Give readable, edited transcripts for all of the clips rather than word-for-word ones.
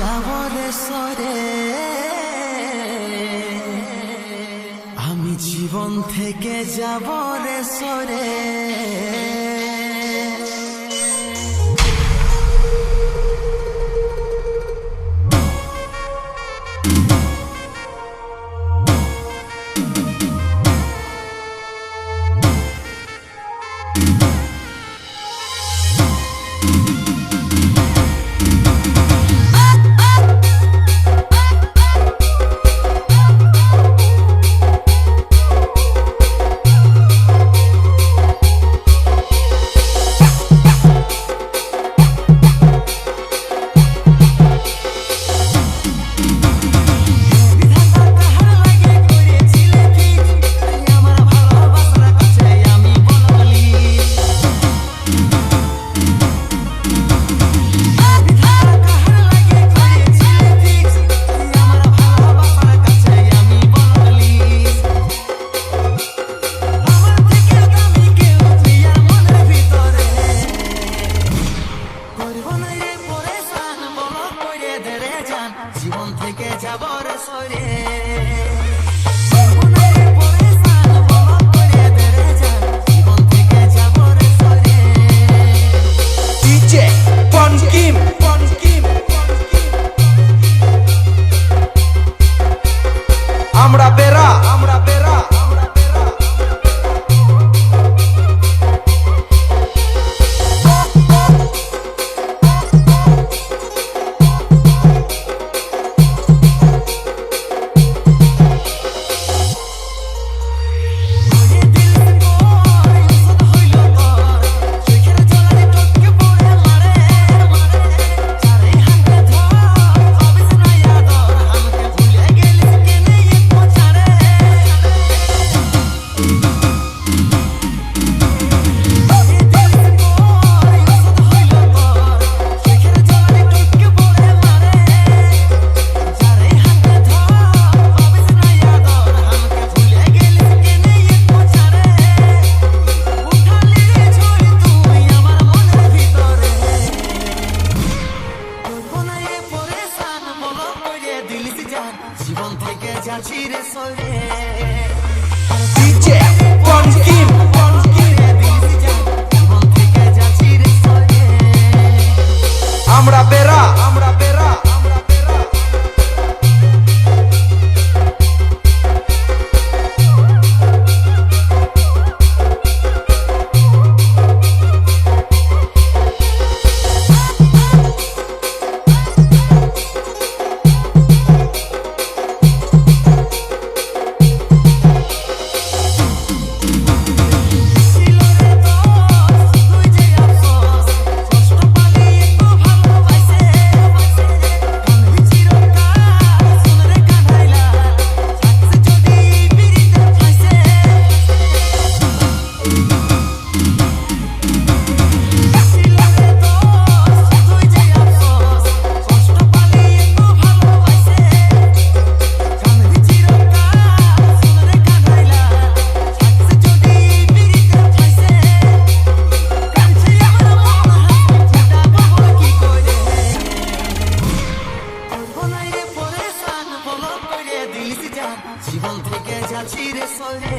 যাব রে সরে, আমি জীবন থেকে যাব রে সরে। জীবন থেকে যাব রে সরে, জীবন থেকে যাব রে সরে। ডিজে পনকিম আমরা বেরা জীবন থেকে যাচ্ছি রে সরে। ডিজে পনকিম জীবন থেকে যাচ্ছি রে সরে। আমরা বেরা জীবন থেকে যাচ্ছি রে সরে।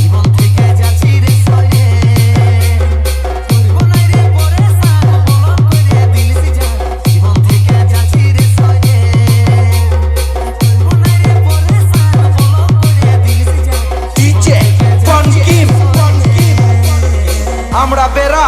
জীবন থেকে যাচ্ছি রে সরে। জীবন থেকে যাচ্ছি রে সরে। ডিজে পনকিম আমরা বেরা